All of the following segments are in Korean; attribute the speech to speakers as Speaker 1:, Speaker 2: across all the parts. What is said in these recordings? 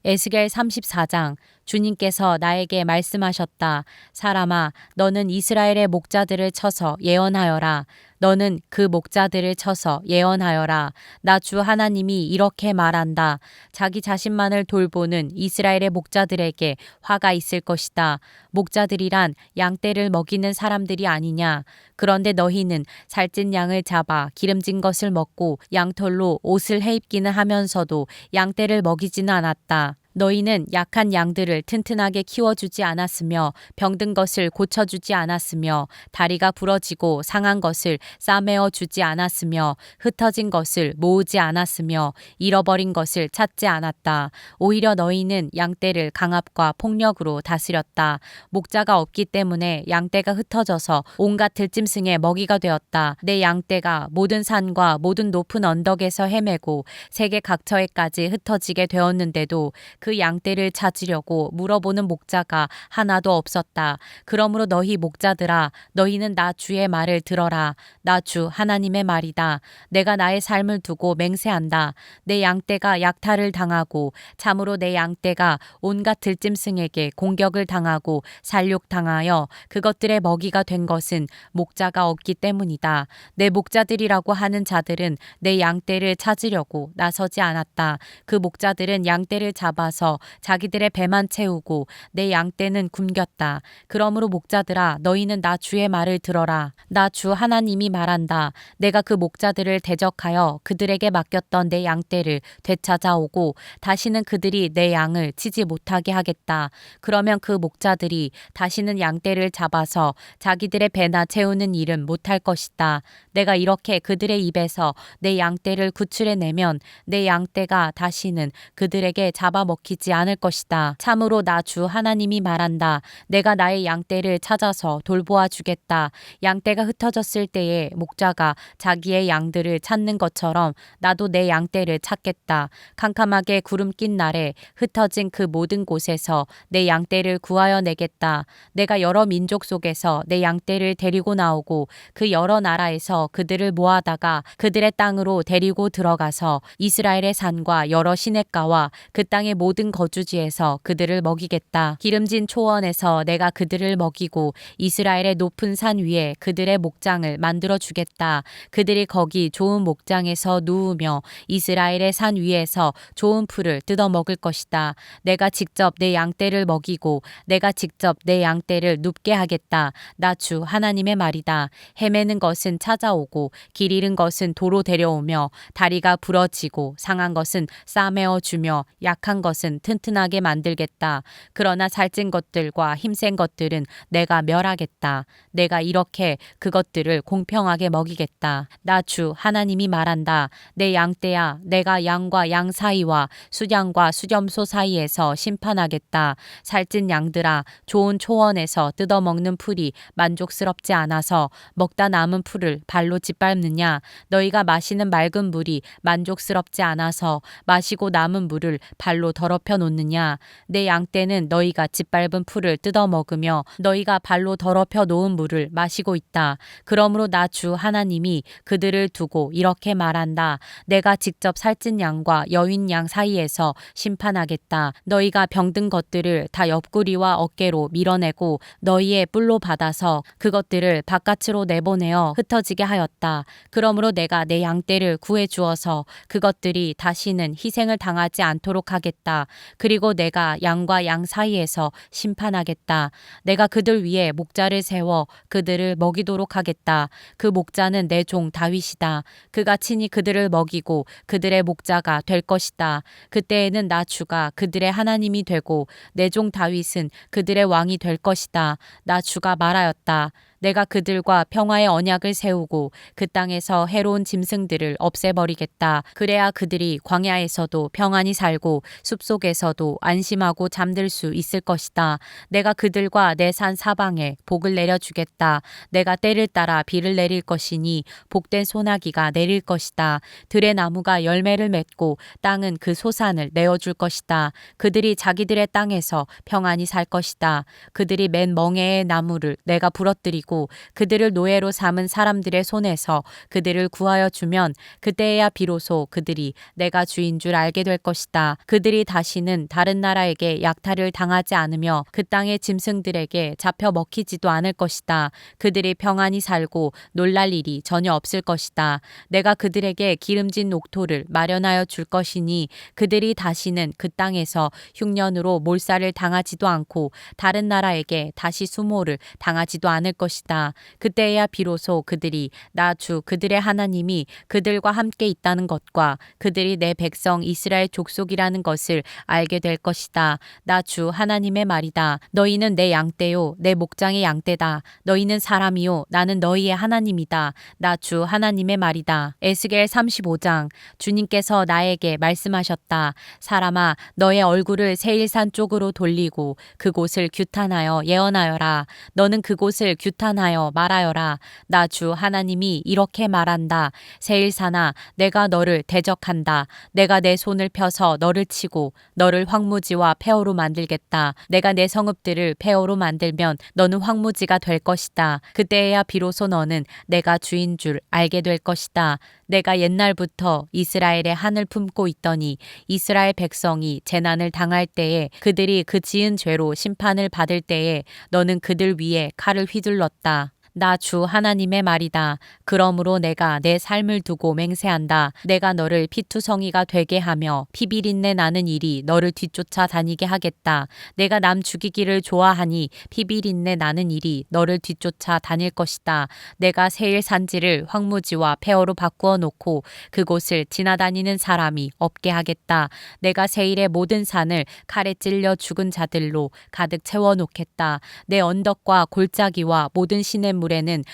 Speaker 1: 에스겔 34장. 주님께서 나에게 말씀하셨다. 사람아, 너는 이스라엘의 목자들을 쳐서 예언하여라. 너는 그 목자들을 쳐서 예언하여라. 나 주 하나님이 이렇게 말한다. 자기 자신만을 돌보는 이스라엘의 목자들에게 화가 있을 것이다. 목자들이란 양떼를 먹이는 사람들이 아니냐. 그런데 너희는 살찐 양을 잡아 기름진 것을 먹고 양털로 옷을 해입기는 하면서도 양떼를 먹이지는 않았다. 너희는 약한 양들을 튼튼하게 키워주지 않았으며 병든 것을 고쳐주지 않았으며 다리가 부러지고 상한 것을 싸매어 주지 않았으며 흩어진 것을 모으지 않았으며 잃어버린 것을 찾지 않았다. 오히려 너희는 양떼를 강압과 폭력으로 다스렸다. 목자가 없기 때문에 양떼가 흩어져서 온갖 들짐승의 먹이가 되었다. 내 양떼가 모든 산과 모든 높은 언덕에서 헤매고 세계 각처에까지 흩어지게 되었는데도 그 양떼를 찾으려고 물어보는 목자가 하나도 없었다. 그러므로 너희 목자들아, 너희는 나 주의 말을 들어라. 나 주 하나님의 말이다. 내가 나의 삶을 두고 맹세한다. 내 양떼가 약탈을 당하고 참으로 내 양떼가 온갖 들짐승에게 공격을 당하고 살육당하여 그것들의 먹이가 된 것은 목자가 없기 때문이다. 내 목자들이라고 하는 자들은 내 양떼를 찾으려고 나서지 않았다. 그 목자들은 양떼를 잡아서 자기들의 배만 채우고 내 양떼는 굶겼다. 그러므로 목자들아, 너희는 나 주의 말을 들어라. 나 주 하나님이 말한다. 내가 그 목자들을 대적하여 그들에게 맡겼던 내 양떼를 되찾아오고 다시는 그들이 내 양을 치지 못하게 하겠다. 그러면 그 목자들이 다시는 양떼를 잡아서 자기들의 배나 채우는 일은 못할 것이다. 내가 이렇게 그들의 입에서 내 양떼를 구출해내면 내 양떼가 다시는 그들에게 잡아먹히지 않을 것이다. 참으로 나 주 하나님이 말한다. 내가 나의 양떼를 찾아서 돌보아 주겠다. 양떼가 흩어졌을 때에 목자가 자기의 양들을 찾는 것처럼 나도 내 양떼를 찾겠다. 캄캄하게 구름 낀 날에 흩어진 그 모든 곳에서 내 양떼를 구하여 내겠다. 내가 여러 민족 속에서 내 양떼를 데리고 나오고 그 여러 나라에서 그들을 모아다가 그들의 땅으로 데리고 들어가서 이스라엘의 산과 여러 시냇가와 그 땅의 모든 거주지에서 그들을 먹이겠다. 기름진 초원에서 내가 그들을 먹이고 이스라엘의 높은 산 위에 그들의 목장을 만들어 주겠다. 그들이 거기 좋은 목장에서 누우며 이스라엘의 산 위에서 좋은 풀을 뜯어 먹을 것이다. 내가 직접 내 양떼를 먹이고 내가 직접 내 양떼를 눕게 하겠다. 나 주 하나님의 말이다. 헤매는 것은 찾아오고 길 잃은 것은 도로 데려오며 다리가 부러지고 상한 것은 싸매어 주며 약한 것은 튼튼하게 만들겠다. 그러나 살찐 것들과 힘센 것들은 내가 멸하겠다. 내가 이렇게 그것들을 공평하게 먹이겠다. 나 주 하나님이 말한다. 내 양떼야, 내가 양과 양 사이와 수양과 수렴소 사이에서 심판하겠다. 살찐 양들아, 좋은 초원에서 뜯어먹는 풀이 만족스럽지 않아서 먹다 남은 풀을 발로 짓밟느냐? 너희가 마시는 맑은 물이 만족스럽지 않아서 마시고 남은 물을 발로 더럽혀 놓느냐? 내 양떼는 너희가 짓밟은 풀을 뜯어 먹으며 너희가 발로 더럽혀 놓은 물을 마시고 있다. 그러므로 나 주 하나님이 그들을 두고 이렇게 말한다. 내가 직접 살찐 양과 여윈 양 사이에서 심판하겠다. 너희가 병든 것들을 다 옆구리와 어깨로 밀어내고 너희의 뿔로 받아서 그것들을 바깥으로 내보내어 흩어지게 하였다. 그러므로 내가 내 양떼를 구해 주어서 그것들이 다시는 희생을 당하지 않도록 하겠다. 그리고 내가 양과 양 사이에서 심판하겠다. 내가 그들 위에 목자를 세워 그들을 먹이도록 하겠다. 그 목자는 내 종 다윗이다. 그가 친히 그들을 먹이고 그들의 목자가 될 것이다. 그때에는 나 주가 그들의 하나님이 되고 내 종 다윗은 그들의 왕이 될 것이다. 나 주가 말하였다. 내가 그들과 평화의 언약을 세우고 그 땅에서 해로운 짐승들을 없애버리겠다. 그래야 그들이 광야에서도 평안히 살고 숲속에서도 안심하고 잠들 수 있을 것이다. 내가 그들과 내 산 사방에 복을 내려주겠다. 내가 때를 따라 비를 내릴 것이니 복된 소나기가 내릴 것이다. 들의 나무가 열매를 맺고 땅은 그 소산을 내어줄 것이다. 그들이 자기들의 땅에서 평안히 살 것이다. 그들이 맨 멍에의 나무를 내가 부러뜨리고 가지고 그들을 노예로 삼은 사람들의 손에서 그들을 구하여 주면 그때에야 비로소 그들이 내가 주인 줄 알게 될 것이다. 그들이 다시는 다른 나라에게 약탈을 당하지 않으며 그 땅의 짐승들에게 잡혀 먹히지도 않을 것이다. 그들이 평안히 살고 놀랄 일이 전혀 없을 것이다. 내가 그들에게 기름진 녹토를 마련하여 줄 것이니 그들이 다시는 그 땅에서 흉년으로 몰살을 당하지도 않고 다른 나라에게 다시 수모를 당하지도 않을 것이다. 그때야 비로소 그들이 나 주 그들의 하나님이 그들과 함께 있다는 것과 그들이 내 백성 이스라엘 족속이라는 것을 알게 될 것이다. 나 주 하나님의 말이다. 너희는 내 양떼요 내 목장의 양떼다. 너희는 사람이요 나는 너희의 하나님이다. 나 주 하나님의 말이다. 에스겔 35장. 주님께서 나에게 말씀하셨다. 사람아 너의 얼굴을 세일산 쪽으로 돌리고 그곳을 규탄하여 예언하여라. 너는 그곳을 규탄하여 말하여라. 나 주 하나님이 이렇게 말한다. 세일산아 내가 너를 대적한다. 내가 내 손을 펴서 너를 치고 너를 황무지와 폐허로 만들겠다. 내가 내 성읍들을 폐허로 만들면 너는 황무지가 될 것이다. 그때에야 비로소 너는 내가 주인 줄 알게 될 것이다. 내가 옛날부터 이스라엘의 한을 품고 있더니 이스라엘 백성이 재난을 당할 때에 그들이 그 지은 죄로 심판을 받을 때에 너는 그들 위에 칼을 휘둘렀다. 나 주 하나님의 말이다. 그러므로 내가 내 삶을 두고 맹세한다. 내가 너를 피투성이가 되게 하며 피비린내 나는 일이 너를 뒤쫓아 다니게 하겠다. 내가 남 죽이기를 좋아하니 피비린내 나는 일이 너를 뒤쫓아 다닐 것이다. 내가 세일 산지를 황무지와 폐허로 바꾸어 놓고 그곳을 지나다니는 사람이 없게 하겠다. 내가 세일의 모든 산을 칼에 찔려 죽은 자들로 가득 채워 놓겠다. 내 언덕과 골짜기와 모든 시냇물에는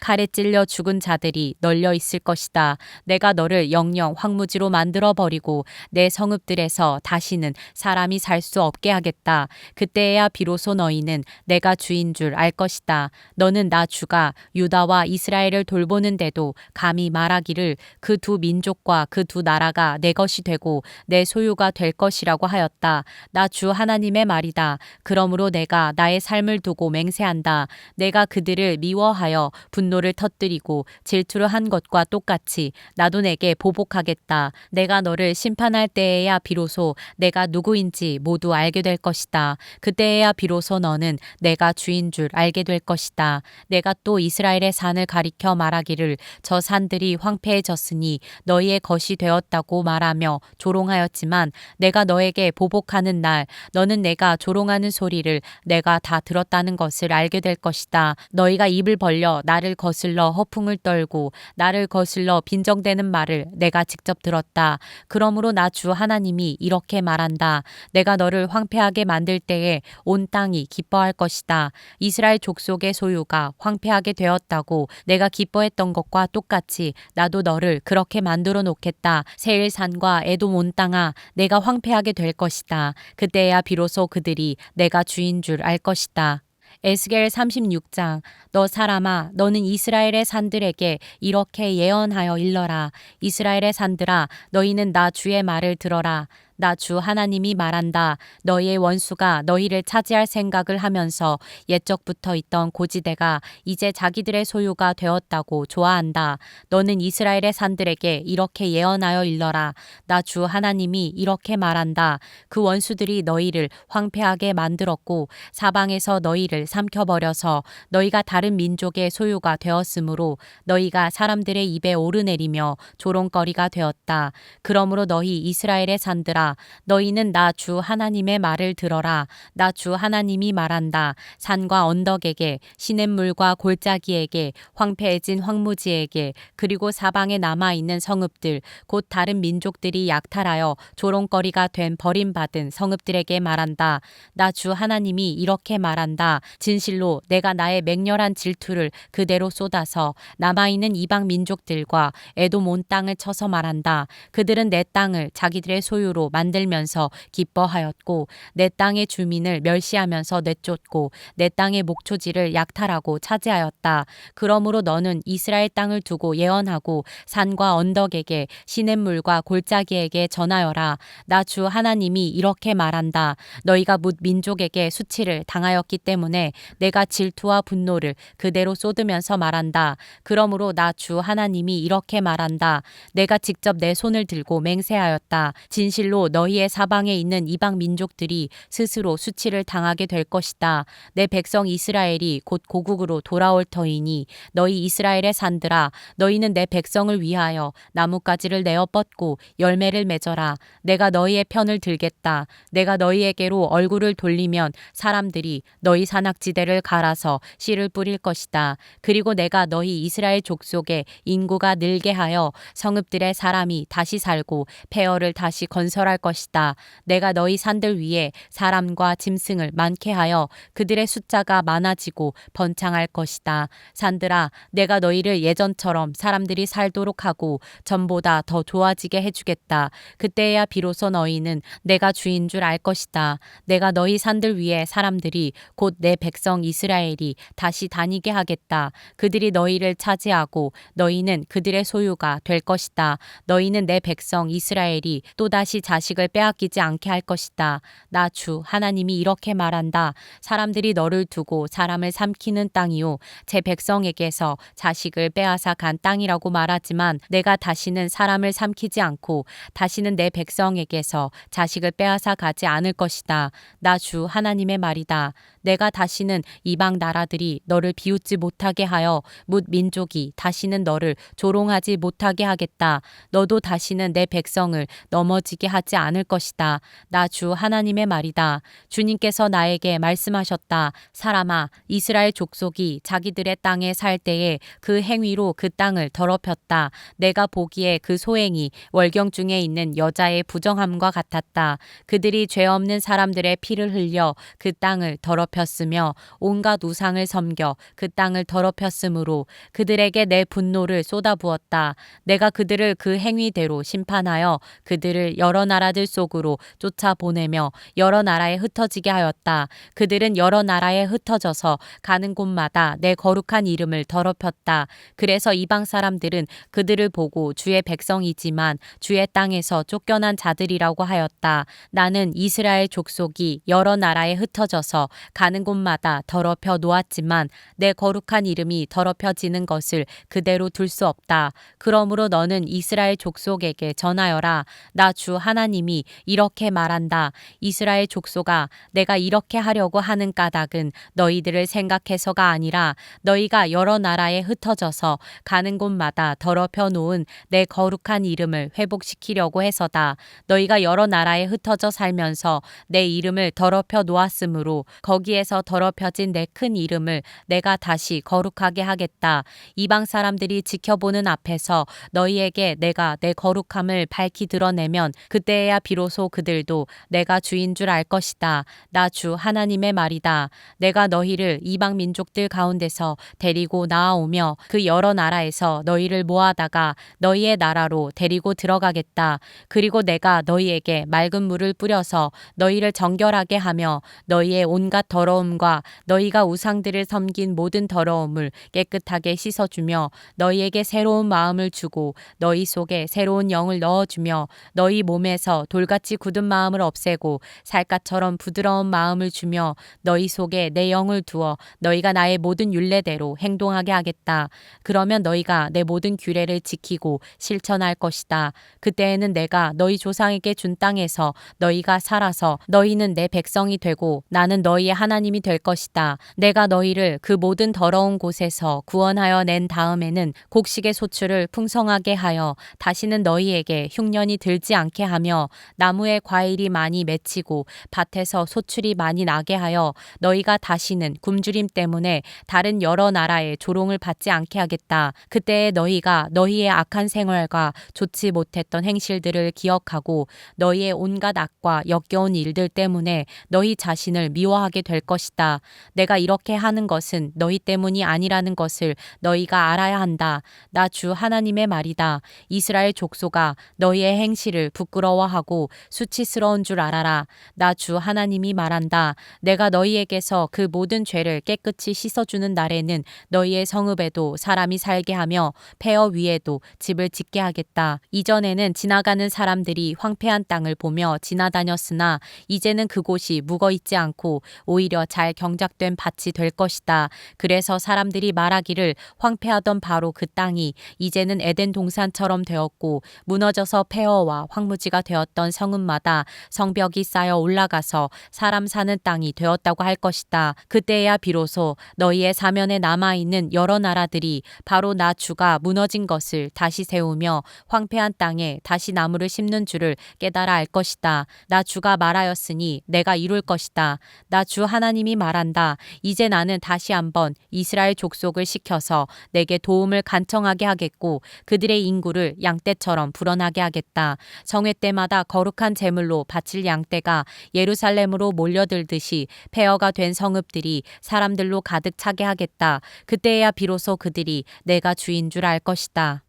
Speaker 1: 칼에 찔려 죽은 자들이 널려 있을 것이다. 내가 너를 영영 황무지로 만들어 버리고 내 성읍들에서 다시는 사람이 살 수 없게 하겠다. 그때에야 비로소 너희는 내가 주인 줄 알 것이다. 너는 나 주가 유다와 이스라엘을 돌보는데도 감히 말하기를 그 두 민족과 그 두 나라가 내 것이 되고 내 소유가 될 것이라고 하였다. 나 주 하나님의 말이다. 그러므로 내가 나의 삶을 두고 맹세한다. 내가 그들을 미워하여 분노를 터뜨리고 질투를 한 것과 똑같이 나도 내게 보복하겠다. 내가 너를 심판할 때에야 비로소 내가 누구인지 모두 알게 될 것이다. 그때에야 비로소 너는 내가 주인 줄 알게 될 것이다. 내가 또 이스라엘의 산을 가리켜 말하기를 저 산들이 황폐해졌으니 너희의 것이 되었다고 말하며 조롱하였지만 내가 너에게 보복하는 날 너는 내가 조롱하는 소리를 내가 다 들었다는 것을 알게 될 것이다. 너희가 입을 벌려 나를 거슬러 허풍을 떨고 나를 거슬러 빈정대는 말을 내가 직접 들었다. 그러므로 나 주 하나님이 이렇게 말한다. 내가 너를 황폐하게 만들 때에 온 땅이 기뻐할 것이다. 이스라엘 족속의 소유가 황폐하게 되었다고 내가 기뻐했던 것과 똑같이 나도 너를 그렇게 만들어 놓겠다. 세일산과 에돔 온 땅아 내가 황폐하게 될 것이다. 그때야 비로소 그들이 내가 주인 줄 알 것이다. 에스겔 36장. 너 사람아 너는 이스라엘의 산들에게 이렇게 예언하여 일러라. 이스라엘의 산들아 너희는 나 주의 말을 들어라. 나 주 하나님이 말한다. 너희의 원수가 너희를 차지할 생각을 하면서 옛적부터 있던 고지대가 이제 자기들의 소유가 되었다고 좋아한다. 너는 이스라엘의 산들에게 이렇게 예언하여 일러라. 나 주 하나님이 이렇게 말한다. 그 원수들이 너희를 황폐하게 만들었고 사방에서 너희를 삼켜버려서 너희가 다른 민족의 소유가 되었으므로 너희가 사람들의 입에 오르내리며 조롱거리가 되었다. 그러므로 너희 이스라엘의 산들아 너희는 나 주 하나님의 말을 들어라. 나 주 하나님이 말한다. 산과 언덕에게 시냇물과 골짜기에게 황폐해진 황무지에게 그리고 사방에 남아있는 성읍들 곧 다른 민족들이 약탈하여 조롱거리가 된 버림받은 성읍들에게 말한다. 나 주 하나님이 이렇게 말한다. 진실로 내가 나의 맹렬한 질투를 그대로 쏟아서 남아있는 이방 민족들과 에돔 온 땅을 쳐서 말한다. 그들은 내 땅을 자기들의 소유로 만들면서 기뻐하였고 내 땅의 주민을 멸시하면서 내쫓고 내 땅의 목초지를 약탈하고 차지하였다. 그러므로 너는 이스라엘 땅을 두고 예언하고 산과 언덕에게 시냇물과 골짜기에게 전하여라. 나 주 하나님이 이렇게 말한다. 너희가 뭇 민족에게 수치를 당하였기 때문에 내가 질투와 분노를 그대로 쏟으면서 말한다. 그러므로 나 주 하나님이 이렇게 말한다. 내가 직접 내 손을 들고 맹세하였다. 진실로 너희의 사방에 있는 이방 민족들이 스스로 수치를 당하게 될 것이다. 내 백성 이스라엘이 곧 고국으로 돌아올 터이니 너희 이스라엘의 산들아 너희는 내 백성을 위하여 나뭇가지를 내어 뻗고 열매를 맺어라. 내가 너희의 편을 들겠다. 내가 너희에게로 얼굴을 돌리면 사람들이 너희 산악지대를 갈아서 씨를 뿌릴 것이다. 그리고 내가 너희 이스라엘 족속의 인구가 늘게 하여 성읍들의 사람이 다시 살고 폐허를 다시 건설할 것이다. 내가 너희 산들 위에 사람과 짐승을 많게 하여 그들의 숫자가 많아지고 번창할 것이다. 산들아 내가 너희를 예전처럼 사람들이 살도록 하고 전보다 더 좋아지게 해주겠다. 그때야 비로소 너희는 내가 주인 줄 알 것이다. 내가 너희 산들 위에 사람들이 곧 내 백성 이스라엘이 다시 다니게 하겠다. 그들이 너희를 차지하고 너희는 그들의 소유가 될 것이다. 너희는 내 백성 이스라엘이 또다시 자식을 빼앗기지 않게 할 것이다. 나 주 하나님이 이렇게 말한다. 사람들이 너를 두고 사람을 삼키는 땅이요 제 백성에게서 자식을 빼앗아 간 땅이라고 말하지만 내가 다시는 사람을 삼키지 않고 다시는 내 백성에게서 자식을 빼앗아 가지 않을 것이다. 나 주 하나님의 말이다. 내가 다시는 이방 나라들이 너를 비웃지 못하게 하여 뭇 민족이 다시는 너를 조롱하지 못하게 하겠다. 너도 다시는 내 백성을 넘어지게 하지 않을 것이다. 나 주 하나님의 말이다. 주님께서 나에게 말씀하셨다. 사람아, 이스라엘 족속이 자기들의 땅에 살 때에 그 행위로 그 땅을 더럽혔다. 내가 보기에 그 소행이 월경 중에 있는 여자의 부정함과 같았다. 그들이 죄 없는 사람들의 피를 흘려 그 땅을 더럽혔으며 온갖 우상을 섬겨 그 땅을 더럽혔으므로 그들에게 내 분노를 쏟아부었다. 내가 그들을 그 행위대로 심판하여 그들을 여러 나라들 속으로 쫓아보내며 여러 나라에 흩어지게 하였다. 그들은 여러 나라에 흩어져서 가는 곳마다 내 거룩한 이름을 더럽혔다. 그래서 이방 사람들은 그들을 보고 주의 백성이지만 주의 땅에서 쫓겨난 자들이라고 하였다. 나는 이스라엘 족속이 여러 나라에 흩어져서 가는 곳마다 더럽혀 놓았지만 내 거룩한 이름이 더럽혀지는 것을 그대로 둘 수 없다. 그러므로 너는 이스라엘 족속에게 전하여라. 나 주 하나님이 이렇게 말한다. 이스라엘 족속아, 내가 이렇게 하려고 하는 까닭은 너희들을 생각해서가 아니라 너희가 여러 나라에 흩어져서 가는 곳마다 더럽혀 놓은 내 거룩한 이름을 회복시키려고 해서다. 너희가 여러 나라에 흩어져 살면서 내 이름을 더럽혀 놓았으므로 거기에서 더럽혀진 내 큰 이름을 내가 다시 거룩하게 하겠다. 이방 사람들이 지켜보는 앞에서 너희에게 내가 내 거룩함을 밝히 드러내면 그때야 비로소 그들도 내가 주인 줄 알 것이다. 나 주 하나님의 말이다. 내가 너희를 이방 민족들 가운데서 데리고 나아오며 그 여러 나라에서 너희를 모아다가 너희의 나라로 데리고 들어가겠다. 그리고 내가 너희에게 맑은 물을 뿌려서 너희를 정결하게 하며 너희의 온갖 더러움과 너희가 우상들을 섬긴 모든 더러움을 깨끗하게 씻어주며 너희에게 새로운 마음을 주고 너희 속에 새로운 영을 넣어주며 너희 몸에서 돌같이 굳은 마음을 없애고 살갗처럼 부드러운 마음을 주며 너희 속에 내 영을 두어 너희가 나의 모든 율례대로 행동하게 하겠다. 그러면 너희가 내 모든 규례를 지키고 실천할 것이다. 그때에는 내가 너희 조상에게 준 땅에서 너희가 살아서 너희는 내 백성이 되고 나는 너희의 하나님이 될 것이다. 내가 너희를 그 모든 더러운 곳에서 구원하여 낸 다음에는 곡식의 소출을 풍성하게 하여 다시는 너희에게 흉년이 들지 않게 하며 나무에 과일이 많이 맺히고 밭에서 소출이 많이 나게 하여 너희가 다시는 굶주림 때문에 다른 여러 나라의 조롱을 받지 않게 하겠다. 그때에 너희가 너희의 악한 생활과 좋지 못했던 행실들을 기억하고 너희의 온갖 악과 역겨운 일들 때문에 너희 자신을 미워하게 될 것이다. 내가 이렇게 하는 것은 너희 때문이 아니라는 것을 너희가 알아야 한다. 나 주 하나님의 말이다. 이스라엘 족속아, 너희의 행실을 부끄러워 부러워하고 수치스러운 줄 알아라. 나 주 하나님이 말한다. 내가 너희에게서 그 모든 죄를 깨끗이 씻어주는 날에는 너희의 성읍에도 사람이 살게 하며 폐허 위에도 집을 짓게 하겠다. 이전에는 지나가는 사람들이 황폐한 땅을 보며 지나다녔으나 이제는 그곳이 묵어있지 않고 오히려 잘 경작된 밭이 될 것이다. 그래서 사람들이 말하기를 황폐하던 바로 그 땅이 이제는 에덴 동산처럼 되었고 무너져서 폐허와 황무지가 되었던 성읍마다 성벽이 쌓여 올라가서 사람 사는 땅이 되었다고 할 것이다. 그때야 비로소 너희의 사면에 남아있는 여러 나라들이 바로 나 주가 무너진 것을 다시 세우며 황폐한 땅에 다시 나무를 심는 줄을 깨달아 알 것이다. 나 주가 말하였으니 내가 이룰 것이다. 나 주 하나님이 말한다. 이제 나는 다시 한번 이스라엘 족속을 시켜서 내게 도움을 간청하게 하겠고 그들의 인구를 양떼처럼 불어나게 하겠다. 성회 때마다 거룩한 제물로 바칠 양떼가 예루살렘으로 몰려들듯이 폐허가 된 성읍들이 사람들로 가득 차게 하겠다. 그때야 비로소 그들이 내가 주인 줄 알 것이다.